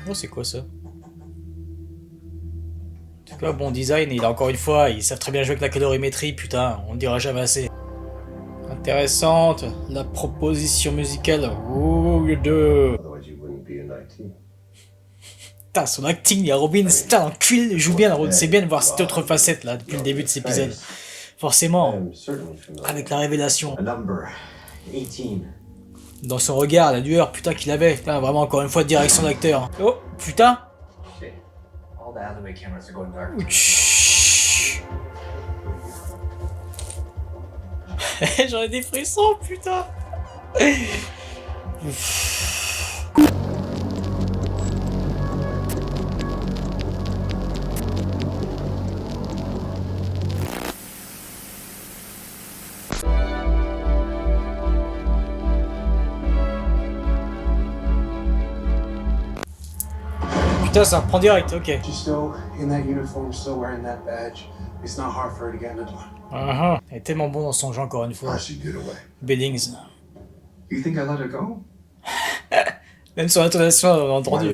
Oh, c'est quoi ça? En tout cas, bon design, et encore une fois, ils savent très bien jouer avec la colorimétrie, putain, on ne dira jamais assez. Intéressante, la proposition musicale. Oh, les deux. Putain, son acting, il y a Robin, putain, l'enculé, il joue bien, c'est bien de voir cette autre facette là, depuis le début de cet épisode. Forcément, avec la révélation. Dans son regard, la lueur, putain, qu'il avait. Putain, vraiment, encore une fois, direction d'acteur. Oh, putain. Ouch. J'en ai des frissons, putain. Putain, ça reprend direct, ok. Elle est tellement bon dans son jeu, encore une fois. Billings. Même son intonation, on a entendu.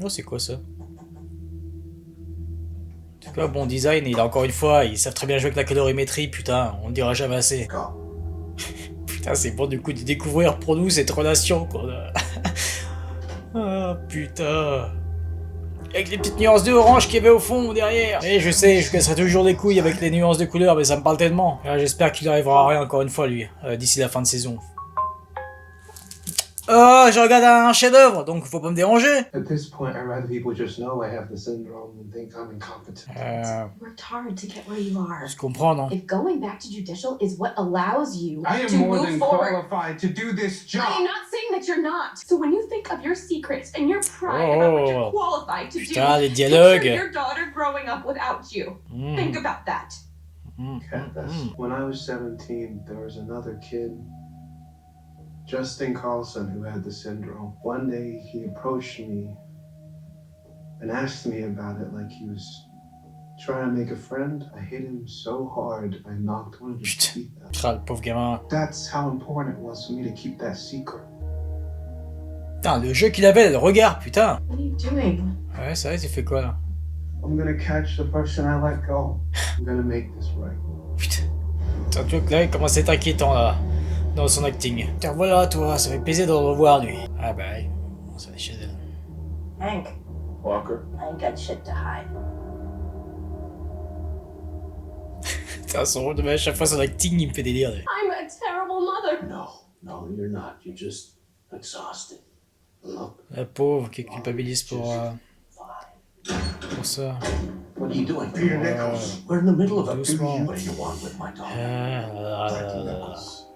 Oh, c'est quoi ça? En tout cas, bon design, et encore une fois, ils savent très bien jouer avec la colorimétrie, putain, on ne dira jamais assez. Putain, c'est bon du coup de découvrir pour nous cette relation qu'on a. Ah, putain. Avec les petites nuances de orange qu'il y avait au fond, derrière. Et je sais, je casserai toujours des couilles avec les nuances de couleurs, mais ça me parle tellement. J'espère qu'il arrivera à rien encore une fois, lui, d'ici la fin de saison. Oh, je regarde un chef-d'œuvre, donc faut pas me déranger. At this point, I'd rather people just know I have the syndrome and think I'm incompetent. Worked hard to get where you are. Je comprends, non? If going back to judicial is what allows you I am to more move than forward. qualified to do this job. I am not saying that you're not. So when you think of your secrets and your pride about what you're qualified to do, putain, les dialogues. picture your daughter growing up without you. Think about that. When I was 17, there was another kid, Justin Carlson, who had the syndrome. One day he approached me and asked me about it like he was trying to make a friend. I hit him so hard, I knocked one of his teeth out. Ah, le pauvre gamin. That's how important it was for me to keep that secret. Putain, le jeu qu'il avait, le regard, putain. What are you doing? Ouais, c'est vrai, tu fais quoi là? I'm gonna catch the person I let go. I'm gonna make this right. Putain. Putain, tu vois que là, il commence à être inquiétant là. Dans son acting. Tiens, voilà, toi, ça fait plaisir de le revoir, lui. Ah bah, oui. Ça va chez elle. Hank, Walker? I ain't got shit to hide. Putain, son rôle de à chaque fois, son acting, il me fait délire. Lui. I'm a terrible mother. No, you're not. You're just exhausted. Look, La pauvre qui culpabilise pour ça. what are you doing? Peter Nichols. We're in the middle of a Doucement. What do you want with my daughter?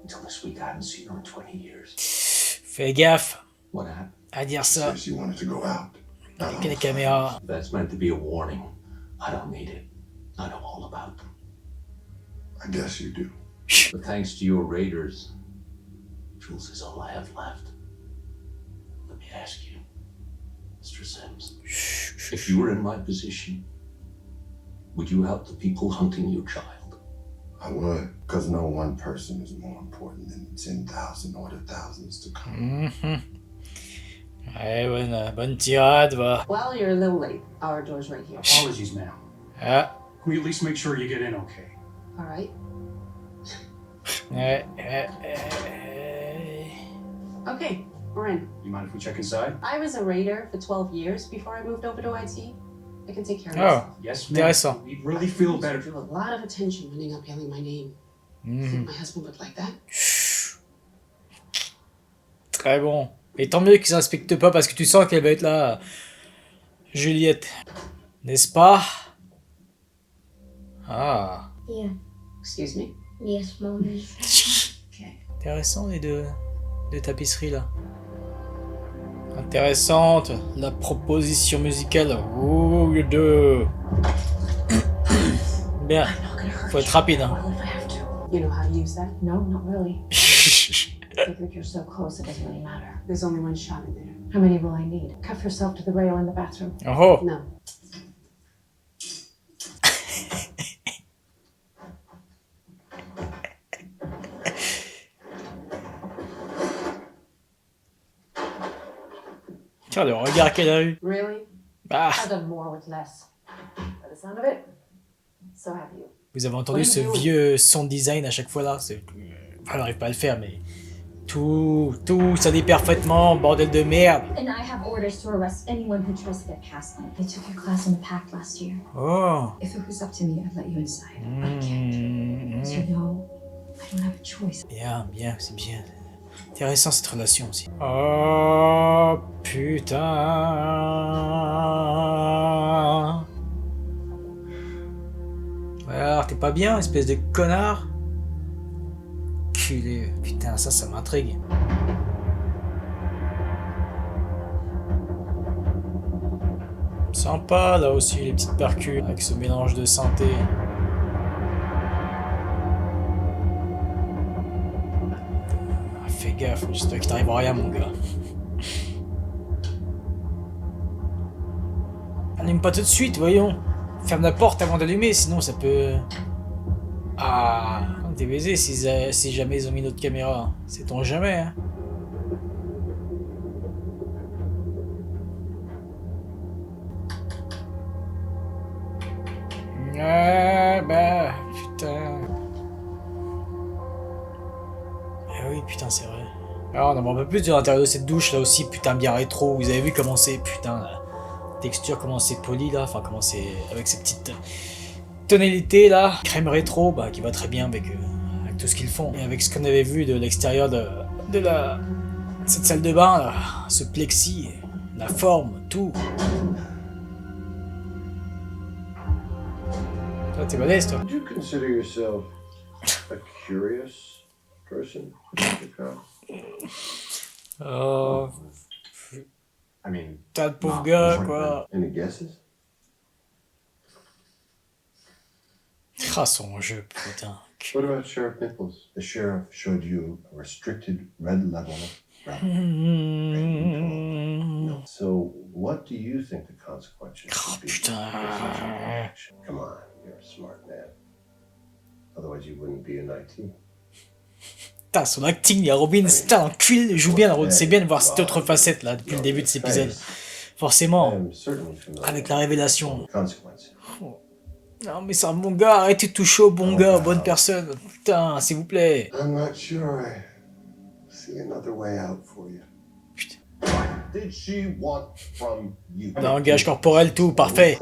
Until this week, I haven't seen her in 20 years. Fais gaffe What happened? à dire ça. Said she wanted to go out. Avec les caméras. That's meant to be a warning. I don't need it. I know all about them. I guess you do. But thanks to your raiders, Jules is all I have left. Let me ask you, Mr. Sims, if you were in my position, would you help the people hunting your child? I would, because no one person is more important than 10,000 or the thousands to come. Ouais, bonne tirade, va. Well, you're a little late. Our door's right here. Apologies, ma'am. Ah, Can we at least make sure you get in okay? All right. ouais. Okay, we're in. You mind if we check inside? I was a raider for 12 years before I moved over to IT. I can take care of Oh, myself. Yes, Intéressant. ma'am. We really feel I better. drew a lot of attention running up yelling my name. You think my husband would like that? Très bon. Et tant mieux qu'ils inspectent pas parce que tu sens qu'elle va être là, Juliette. N'est-ce pas? Ah. Yeah. Excuse me? Yes, mommy. Okay. Intéressant les deux tapisseries là. Intéressante, la proposition musicale. Oh, les deux. Bien, I'm not gonna hurt faut être you. rapide. Hein. Well, if I have to. You know how to use that? No, not really. Figured you're so close, it doesn't really matter. There's only one shot in there. How many will I need? Cuff yourself to the rail in the bathroom. Oh, No. Tiens, le regard qu'elle a eu. Really? Ah, I've done more with less. By the sound of it, so have you. vous avez entendu ce vieux sound design à chaque fois là. Enfin, on n'arrive pas à le faire, mais tout, ça dit parfaitement, bordel de merde. And I have orders to arrest anyone who tries to get past them. They took your class in the pact last year. Oh. If it was up to me, I'd let you inside. I can't. So no, I don't have a choice. Bien, c'est bien. Intéressant cette relation aussi. Oh putain. Alors, t'es pas bien, espèce de connard? Culé. Putain, ça m'intrigue. Sympa là aussi les petites percus avec ce mélange de synthé. Fais gaffe, j'espère qu'il t'arrive rien mon gars. Allume pas tout de suite, voyons. Ferme la porte avant d'allumer, sinon ça peut... Ah, t'es baisé si jamais ils ont mis notre caméra. Sait-on jamais, hein. Ah bah, putain. Ah oui, putain, c'est vrai. Alors, on en voit un peu plus de l'intérieur de cette douche là aussi, putain, bien rétro. Vous avez vu comment c'est, putain, la texture, comment c'est poli là, enfin, comment c'est avec ces petites tonalités là. Crème rétro, bah, qui va très bien avec tout ce qu'ils font. Et avec ce qu'on avait vu de l'extérieur de cette salle de bain là, ce plexi, la forme, tout. Toi, t'es balèze, toi. Would you consider yourself a curious person, Mr. Oh, I mean, t'as le pauvre gars, not quoi. Any guesses? Ah, son jeu, putain. What about Sheriff Nichols? The sheriff showed you a restricted red level. So, what do you think the consequences Oh, would be? putain. Come on, you're a smart man. Otherwise, you wouldn't be in IT. Putain, son acting, il y a Robin, putain, l'enculé, joue bien, c'est bien de voir cette autre facette là, depuis le début de cet épisode. Forcément, I am certainly familiar avec la révélation. with the consequences. Non, mais c'est un bon gars, arrêtez de toucher au bon gars, aux bonnes personnes. Putain, s'il vous plaît. I'm not sure I see another way out for you. Putain. Did she want from you? Langage corporel, tout, parfait.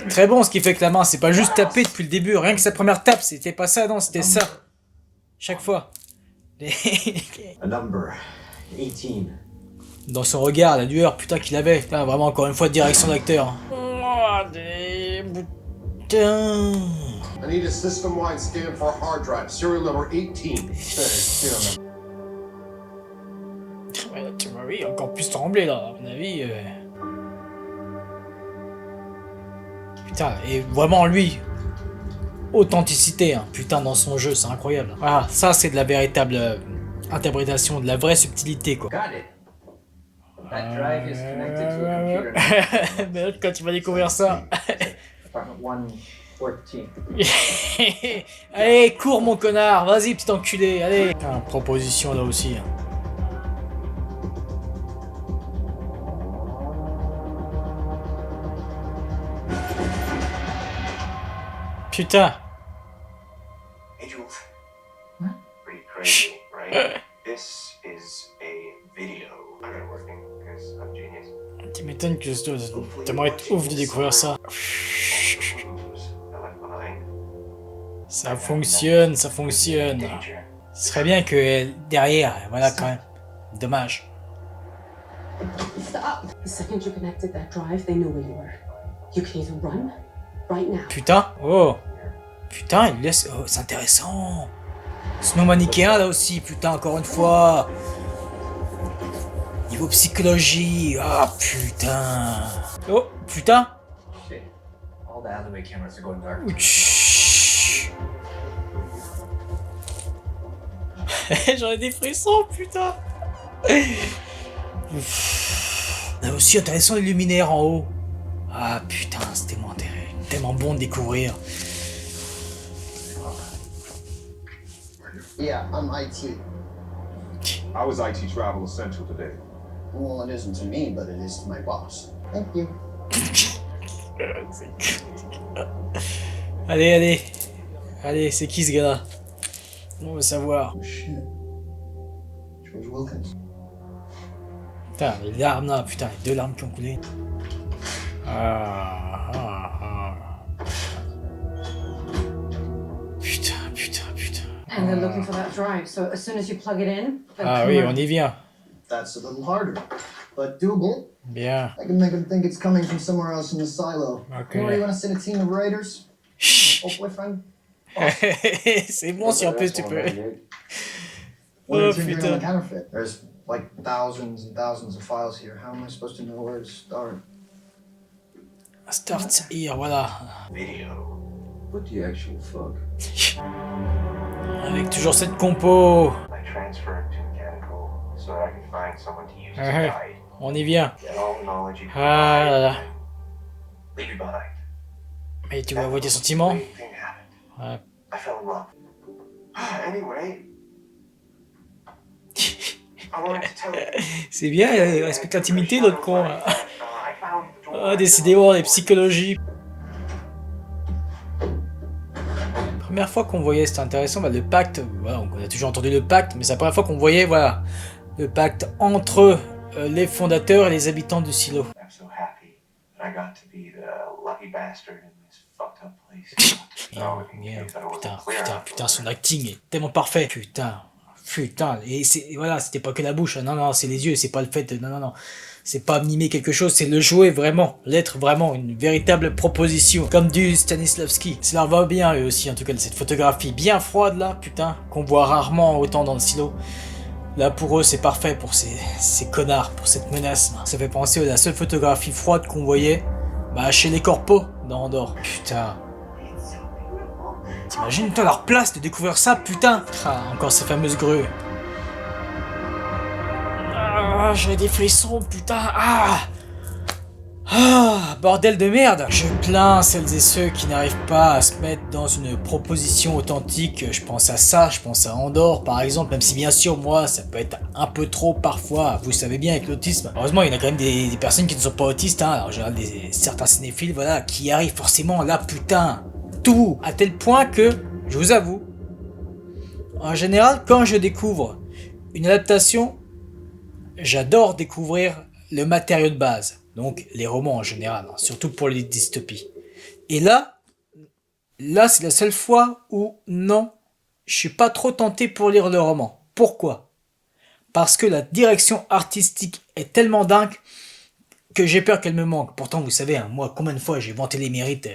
Très bon, ce qui fait que la main, c'est pas juste taper depuis le début. Rien que sa première tape, c'était pas ça, non, c'était ça. Chaque fois. A number 18. Dans son regard, la lueur, putain, qu'il avait. Putain, vraiment, encore une fois, direction d'acteur. Putain. I need a system-wide scan for a hard drive, serial number 18. Ouais, tu m'as vu, encore plus tremblé là, à mon avis. Putain, et vraiment lui. Authenticité, hein, putain, dans son jeu, c'est incroyable. Voilà, ça c'est de la véritable interprétation, de la vraie subtilité, quoi. Got it. That drive is connected to a computer. Mais l'autre, quand tu vas découvrir ça. Apartment 114. Allez, cours mon connard, vas-y petit enculé, allez. Putain, proposition là aussi. Putain. Hey, Jules. What? Pretty crazy, right? This is a video. I'm not working because I'm genius. Tu m'étonnes que t'aimerais être ouf de découvrir ça. Ça fonctionne, ça fonctionne. Ce serait bien que derrière, voilà quand même. Dommage. Stop! The second you connected that drive, they knew where you were. You can either run right now. Putain, oh. Putain, il laisse. Oh, c'est intéressant. Snow manichéen là aussi, putain, encore une fois. Niveau psychologie. Ah putain. Oh, putain. Shit. All the alleyway cameras are going dark. Chut. J'en ai des frissons, putain. Là aussi, intéressant les luminaires en haut. Ah putain, c'était tellement bon de découvrir. Yeah, I'm IT. I was IT Travel Essential today. Well, it isn't to me, but it is to my boss. Thank you. Allez, c'est qui ce gars-là? On veut savoir. Oh shit. George Wilkins. Putain, les larmes là, putain, les 2 larmes qui ont coulé. Putain. And they're looking for that drive, so as soon as you plug it in... Ah oui, on y vient. That's a little harder, but doable. Bien. I can make him think it's coming from somewhere else in the silo. Ok. You know where you want to send a team of raiders? Oh, boyfriend? C'est bon si en plus tu peux. What are Oh you figuring on the putain. counterfeit? There's like thousands and thousands of files here. How am I supposed to know where to start? Start here, voilà. Video. What the actual fuck? Avec toujours cette compo. I transferred to mechanical so that I could find someone to use as a guide. On y vient. Get all the knowledge you can Ah là là. leave you behind. Mais tu vas avouer tes sentiments? Great thing happened. Ouais. I fell in love. Anyway, I wanted to tell you. C'est bien, il respecte l'intimité l'autre con. Là. I found Ah, décidément, les psychologies. Première fois qu'on voyait, c'était intéressant, bah, le pacte, voilà, on a toujours entendu le pacte, mais c'est la première fois qu'on voyait, voilà, le pacte entre les fondateurs et les habitants du silo. I'm so happy that I got to be the lucky bastard in this fucked up place. Putain, son acting est tellement parfait. Putain, et c'est, voilà, c'était pas que la bouche, hein. Non, c'est les yeux, c'est pas le fait de, non. C'est pas mimer quelque chose, c'est le jouer vraiment, l'être vraiment, une véritable proposition, comme du Stanislavski. Ça leur va bien eux aussi, en tout cas, cette photographie bien froide là, putain, qu'on voit rarement autant dans le silo. Là pour eux c'est parfait pour ces connards, pour cette menace. Ça fait penser à la seule photographie froide qu'on voyait bah, chez les corpos dans Andorre. Putain. T'imagines toi leur place de découvrir ça, putain. Ah, encore ces fameuses grues. Ah, j'ai des frissons, putain. Bordel de merde. Je plains celles et ceux qui n'arrivent pas à se mettre dans une proposition authentique. Je pense à ça, je pense à Andorre par exemple, même si bien sûr moi ça peut être un peu trop parfois, vous savez bien avec l'autisme. Heureusement il y en a quand même des personnes qui ne sont pas autistes, hein. En général certains cinéphiles voilà, qui arrivent forcément là putain, tout, à tel point que, je vous avoue, en général quand je découvre une adaptation, j'adore découvrir le matériau de base. Donc les romans en général, hein, surtout pour les dystopies. Et là c'est la seule fois où non, je suis pas trop tenté pour lire le roman. Pourquoi? Parce que la direction artistique est tellement dingue que j'ai peur qu'elle me manque. Pourtant vous savez, hein, moi combien de fois j'ai vanté les mérites,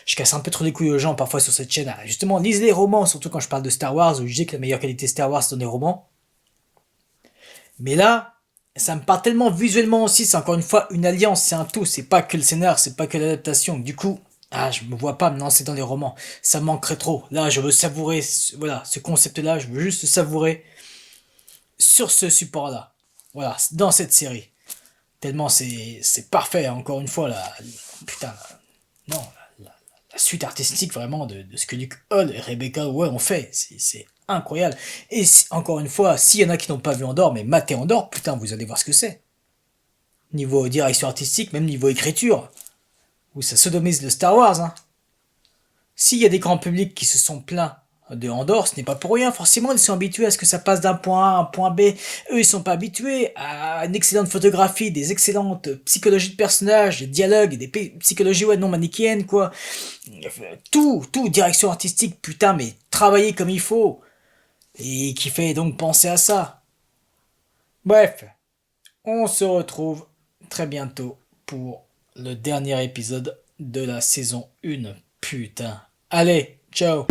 je casse un peu trop les couilles aux gens parfois sur cette chaîne. Justement, lisez les romans, surtout quand je parle de Star Wars, où je dis que la meilleure qualité Star Wars c'est dans les romans. Mais là, ça me parle tellement visuellement aussi, c'est encore une fois une alliance, c'est un tout, c'est pas que le scénar, c'est pas que l'adaptation. Du coup, je me vois pas me lancer dans les romans, ça me manquerait trop. Là, je veux savourer, voilà, ce concept-là, je veux juste le savourer sur ce support-là. Voilà, dans cette série. Tellement c'est parfait, encore une fois, la suite artistique vraiment de ce que Luke Hall et Rebecca Way ont fait, c'est incroyable. Et encore une fois, s'il y en a qui n'ont pas vu Andorre, mais matez Andorre, putain, vous allez voir ce que c'est. Niveau direction artistique, même niveau écriture, où ça sodomise le Star Wars. Hein. S'il y a des grands publics qui se sont plaints de Andorre, ce n'est pas pour rien. Forcément, ils sont habitués à ce que ça passe d'un point A à un point B. Eux, ils sont pas habitués à une excellente photographie, des excellentes psychologies de personnages, des dialogues, des psychologies non manichéennes, quoi. Tout, direction artistique, putain, mais travailler comme il faut. Et qui fait donc penser à ça. Bref, on se retrouve très bientôt pour le dernier épisode de la saison 1. Putain. Allez, ciao.